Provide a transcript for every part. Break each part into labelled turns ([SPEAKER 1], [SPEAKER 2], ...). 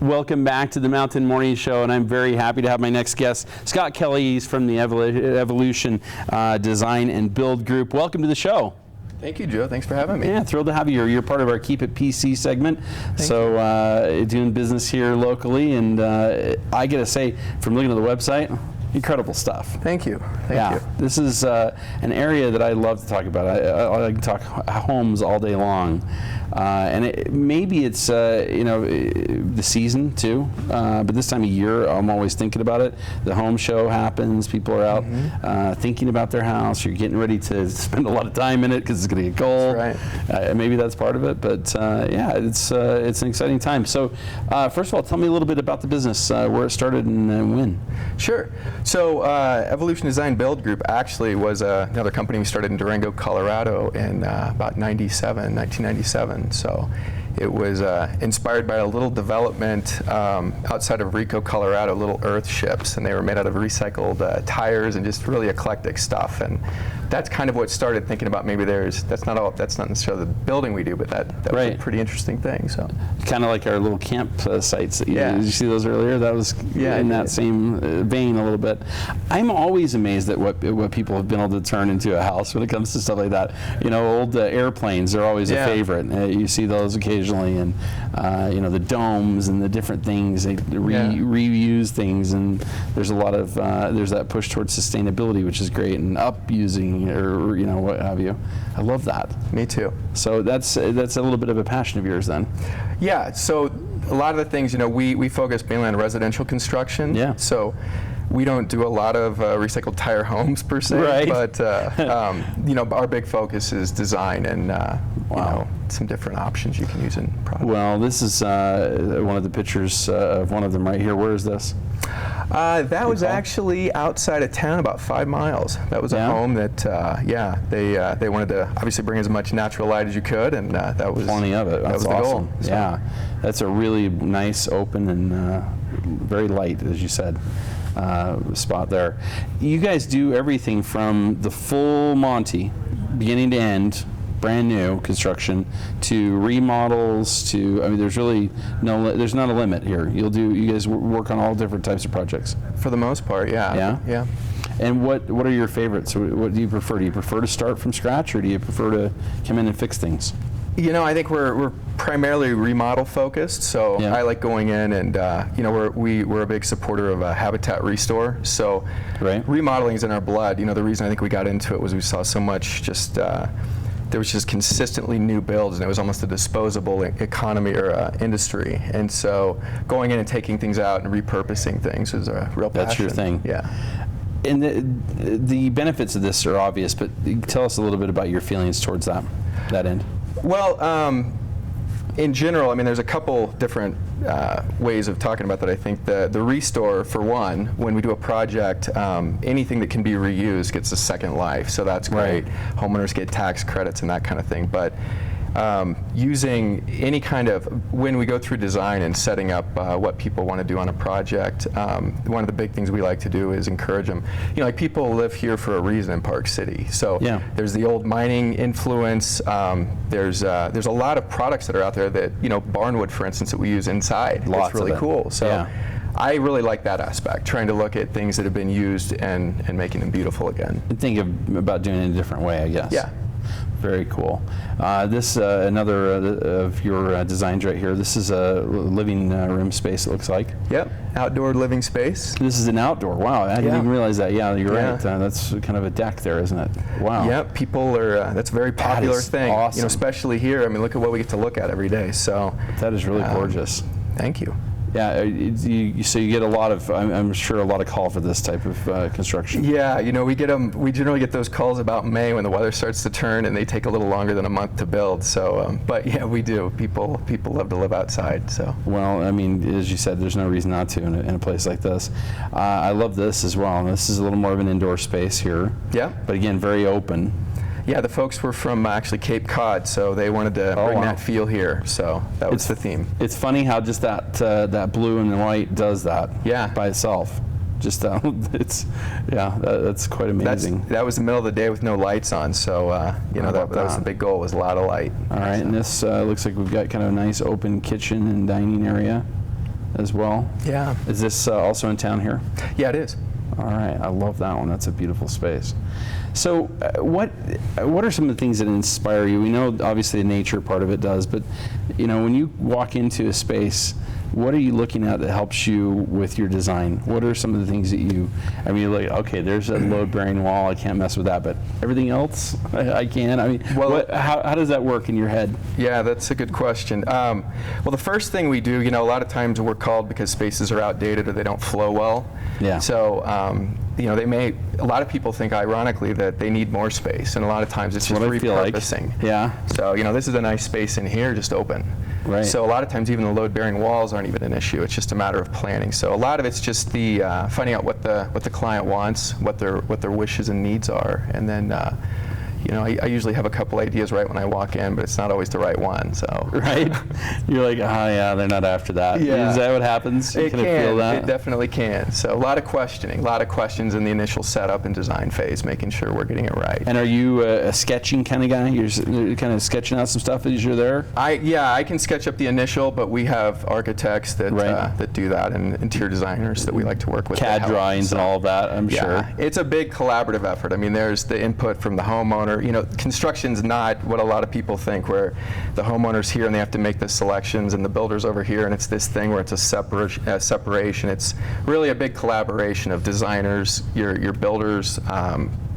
[SPEAKER 1] Welcome back to the Mountain Morning Show, and I'm very happy to have my next guest, Scott Kelly. He's from the Evolution Design and Build Group. Welcome to the show.
[SPEAKER 2] Thank you, Joe. Thanks for having me.
[SPEAKER 1] Yeah, thrilled to have you. You're part of our Keep It PC segment. Doing business here locally, and I got to say, from looking at the website, incredible stuff.
[SPEAKER 2] Thank you. Thank you.
[SPEAKER 1] This is an area that I love to talk about. I like to talk homes all day long. Maybe it's the season too, but this time of year I'm always thinking about it. The home show happens, people are out thinking about their house, you're getting ready to spend a lot of time in it because it's going to get cold.
[SPEAKER 2] That's right.
[SPEAKER 1] Maybe that's part of it, but it's an exciting time. So first of all, tell me a little bit about the business, where it started and when.
[SPEAKER 2] Sure. So Evolution Design Build Group actually was another company we started in Durango, Colorado in about 1997. So it was inspired by a little development outside of Rico, Colorado, little earth ships, and they were made out of recycled tires and just really eclectic stuff. And that's kind of what started thinking about maybe that's not necessarily the building we do, but that was a pretty interesting thing. So
[SPEAKER 1] kind of like our little camp sites. Did you see those earlier? That was in that same vein a little bit. I'm always amazed at what people have been able to turn into a house when it comes to stuff like that. You know, old airplanes are always a favorite. You see those occasionally, and the domes and the different things. They reuse things, and there's a lot of there's that push towards sustainability, which is great, and upusing or what have you. I love that.
[SPEAKER 2] Me too.
[SPEAKER 1] So that's a little bit of a passion of yours then.
[SPEAKER 2] Yeah. So a lot of the things, we focus mainly on residential construction. Yeah. So we don't do a lot of recycled tire homes per se, but our big focus is design and some different options you can use in products.
[SPEAKER 1] Well, this is one of the pictures of one of them right here. Where is this?
[SPEAKER 2] That was actually outside of town, about 5 miles. That was a home that, they wanted to obviously bring as much natural light as you could, and that was
[SPEAKER 1] plenty of it. That's
[SPEAKER 2] awesome.
[SPEAKER 1] The goal.
[SPEAKER 2] So.
[SPEAKER 1] Yeah, that's a really nice, open, and very light, as you said, spot there. You guys do everything from the full Monty, beginning to end, brand new construction, to remodels, to there's really there's not a limit here. You guys work on all different types of projects.
[SPEAKER 2] For the most part, yeah.
[SPEAKER 1] And what are your favorites? What do you prefer? Do you prefer to start from scratch, or do you prefer to come in and fix things?
[SPEAKER 2] I think we're primarily remodel focused, so I like going in and we're a big supporter of habitat restore. So remodeling is in our blood. The reason I think we got into it was we saw so much there was just consistently new builds, and it was almost a disposable economy or industry. And so going in and taking things out and repurposing things is a real passion.
[SPEAKER 1] That's your thing.
[SPEAKER 2] Yeah.
[SPEAKER 1] And the benefits of this are obvious, but tell us a little bit about your feelings towards that end.
[SPEAKER 2] Well, in general, there's a couple different ways of talking about that. I think the restore, for one, when we do a project, anything that can be reused gets a second life, so that's great. Homeowners get tax credits and that kind of thing. But using any kind of, when we go through design and setting up what people want to do on a project, one of the big things we like to do is encourage them. People live here for a reason in Park City. So there's the old mining influence. There's a lot of products that are out there that, barnwood, for instance, that we use inside. It's really cool. So I really like that aspect, trying to look at things that have been used and making them beautiful again.
[SPEAKER 1] And think about doing it in a different way, I guess.
[SPEAKER 2] Yeah.
[SPEAKER 1] Very cool. This another of your designs right here. This is a living room space, it looks like.
[SPEAKER 2] Yep, outdoor living space.
[SPEAKER 1] This is an outdoor. Wow, I didn't even realize that. Yeah, you're right. That's kind of a deck there, isn't it? Wow.
[SPEAKER 2] Yep, people are. That's a very popular thing.
[SPEAKER 1] Awesome.
[SPEAKER 2] Especially here. Look at what we get to look at every day. So
[SPEAKER 1] that is really gorgeous.
[SPEAKER 2] Thank you.
[SPEAKER 1] Yeah, so you get a lot of, I'm sure, a lot of call for this type of construction.
[SPEAKER 2] Yeah, we get them. We generally get those calls about May when the weather starts to turn, and they take a little longer than a month to build. So, but yeah, we do. People love to live outside. So.
[SPEAKER 1] Well, as you said, there's no reason not to in a place like this. I love this as well. This is a little more of an indoor space here. Yeah. But again, very open.
[SPEAKER 2] Yeah, the folks were from actually Cape Cod, so they wanted to bring that feel here. So that was the theme.
[SPEAKER 1] It's funny how just that blue and white does that by itself. Just that's quite amazing.
[SPEAKER 2] That was the middle of the day with no lights on, so that was the big goal, was a lot of light.
[SPEAKER 1] All right, and this looks like we've got kind of a nice open kitchen and dining area. as well.
[SPEAKER 2] Yeah.
[SPEAKER 1] Is this also in town here?
[SPEAKER 2] Yeah, it is.
[SPEAKER 1] All right, I love that one. That's a beautiful space. So, what are some of the things that inspire you? We know obviously the nature part of it does, but when you walk into a space, what are you looking at that helps you with your design? What are some of the things that you're like, okay, there's a load-bearing wall, I can't mess with that, but everything else, I can. I mean, how does that work in your head?
[SPEAKER 2] Yeah, that's a good question. Well, the first thing we do, a lot of times we're called because spaces are outdated or they don't flow well.
[SPEAKER 1] Yeah.
[SPEAKER 2] So, a lot of people think, ironically, that they need more space, and a lot of times it's just repurposing.
[SPEAKER 1] Like. Yeah.
[SPEAKER 2] So, this is a nice space in here, just open.
[SPEAKER 1] Right.
[SPEAKER 2] So a lot of times even the load-bearing walls aren't even an issue. It's just a matter of planning. So a lot of it's just the finding out what the client wants, what their wishes and needs are, and then I usually have a couple ideas right when I walk in, but it's not always the right one. So
[SPEAKER 1] right, you're like, oh yeah, they're not after that.
[SPEAKER 2] Yeah.
[SPEAKER 1] Is that what happens?
[SPEAKER 2] It can.
[SPEAKER 1] Feel that?
[SPEAKER 2] It definitely can. So a lot of questioning, a lot of questions in the initial setup and design phase, making sure we're getting it right.
[SPEAKER 1] And are you a sketching kind of guy? You're kind of sketching out some stuff as you're there?
[SPEAKER 2] I can sketch up the initial, but we have architects that that do that, and interior designers that we like to work with.
[SPEAKER 1] CAD drawings and all of that, I'm sure.
[SPEAKER 2] It's a big collaborative effort. I mean, there's the input from the homeowner. Construction's not what a lot of people think, where the homeowner's here and they have to make the selections, and the builder's over here, and it's this thing where it's a separation. It's really a big collaboration of designers, your builders,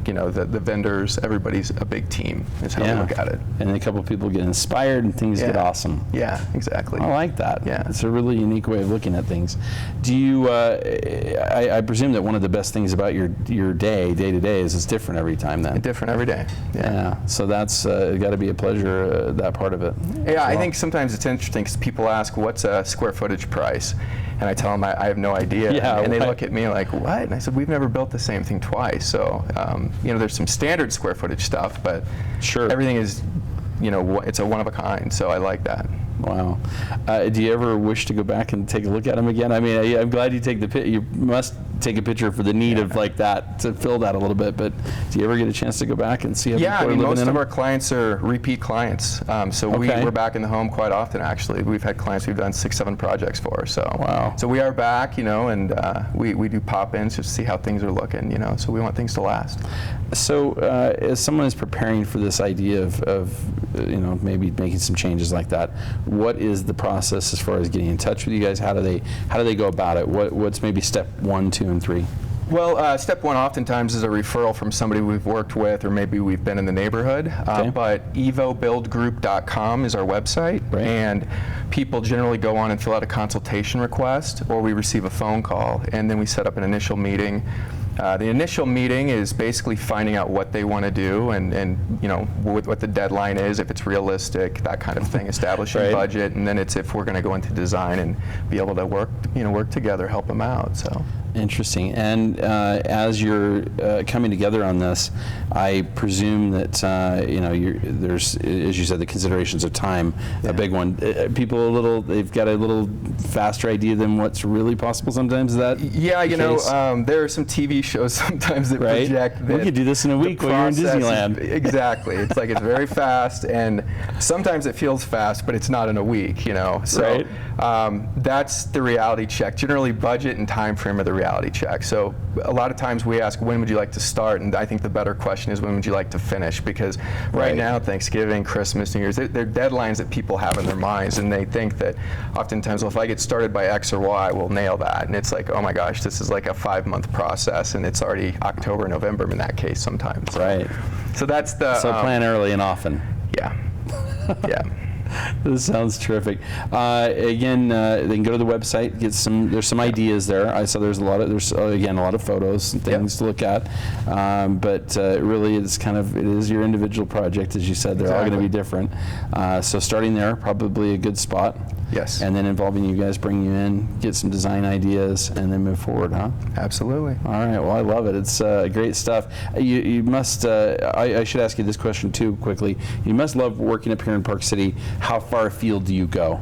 [SPEAKER 2] the vendors. Everybody's a big team is how we look at it.
[SPEAKER 1] And a couple of people get inspired and things get awesome.
[SPEAKER 2] Yeah, exactly.
[SPEAKER 1] I like that.
[SPEAKER 2] Yeah.
[SPEAKER 1] It's a really unique way of looking at things. Do you, I presume that one of the best things about your day to day is it's different every time then?
[SPEAKER 2] Different every day.
[SPEAKER 1] Yeah. So that's got to be a pleasure, that part of it.
[SPEAKER 2] Yeah, I think sometimes it's interesting because people ask, what's a square footage price? And I tell them I have no idea.
[SPEAKER 1] Yeah,
[SPEAKER 2] and they look at me like, what? And I said, we've never built the same thing twice. So, there's some standard square footage stuff, but
[SPEAKER 1] sure,
[SPEAKER 2] everything is, it's a one of a kind. So I like that.
[SPEAKER 1] Wow. Do you ever wish to go back and take a look at them again? I mean, I'm glad you take you must take a picture for the need of like that to fill that a little bit. But do you ever get a chance to go back and see how people are living in them?
[SPEAKER 2] Most of our clients are repeat clients. So we're back in the home quite often. Actually, we've had clients we've done 6-7 projects for. So
[SPEAKER 1] wow.
[SPEAKER 2] So we are back, and we do pop-ins just to see how things are looking. So we want things to last.
[SPEAKER 1] So as someone is preparing for this idea of maybe making some changes like that, what is the process as far as getting in touch with you guys? How do they go about it? What's maybe step 1, 2, and 3?
[SPEAKER 2] Well, step 1 oftentimes is a referral from somebody we've worked with, or maybe we've been in the neighborhood. But evobuildgroup.com is our website, and people generally go on and fill out a consultation request, or we receive a phone call, and then we set up an initial meeting. The initial meeting is basically finding out what they want to do and what the deadline is, if it's realistic, that kind of thing, establishing budget, and then it's if we're going to go into design and be able to work together, help them out. So.
[SPEAKER 1] Interesting. And as you're coming together on this, I presume that there's, as you said, the considerations of time, a big one. People they've got a little faster idea than what's really possible sometimes. Is that
[SPEAKER 2] there are some TV shows sometimes that project that
[SPEAKER 1] we could do this in a week while you're in Disneyland.
[SPEAKER 2] Exactly. It's like it's very fast, and sometimes it feels fast, but it's not in a week. So that's the reality check. Generally, budget and time frame are the reality check. So a lot of times we ask, when would you like to start? And I think the better question is, when would you like to finish? Because right now, Thanksgiving, Christmas, New Year's, they're deadlines that people have in their minds, and they think that oftentimes, well, if I get started by X or Y, we'll nail that. And it's like, oh my gosh, this is like a 5-month process, and it's already October, November in that case sometimes.
[SPEAKER 1] Right.
[SPEAKER 2] So that's the...
[SPEAKER 1] So plan early and often.
[SPEAKER 2] Yeah. Yeah.
[SPEAKER 1] This sounds terrific. Again, they can go to the website. There's some ideas there. I saw there's a lot of photos and things to look at. But really, it is your individual project, as you said. They're all going to be different. So starting there, probably a good spot.
[SPEAKER 2] Yes.
[SPEAKER 1] And then involving you guys, bring you in, get some design ideas, and then move forward, huh?
[SPEAKER 2] Absolutely.
[SPEAKER 1] All right. Well, I love it. It's great stuff. You must. I should ask you this question too quickly. You must love working up here in Park City. How far afield do you go?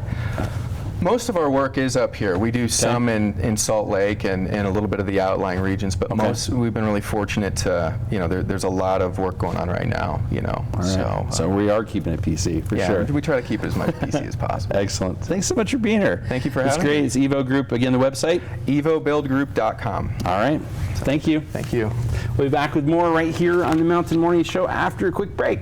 [SPEAKER 2] Most of our work is up here. We do some in Salt Lake and a little bit of the outlying regions, but most we've been really fortunate to, there's a lot of work going on right now,
[SPEAKER 1] All right. So we are keeping it PC for sure.
[SPEAKER 2] We try to keep it as much PC as possible.
[SPEAKER 1] Excellent. Thanks so much for being here.
[SPEAKER 2] Thank you for having me.
[SPEAKER 1] It's great. It's Evo Group. Again, the website?
[SPEAKER 2] evobuildgroup.com.
[SPEAKER 1] All right. Thank you.
[SPEAKER 2] Thank you.
[SPEAKER 1] We'll be back with more right here on the Mountain Morning Show after a quick break.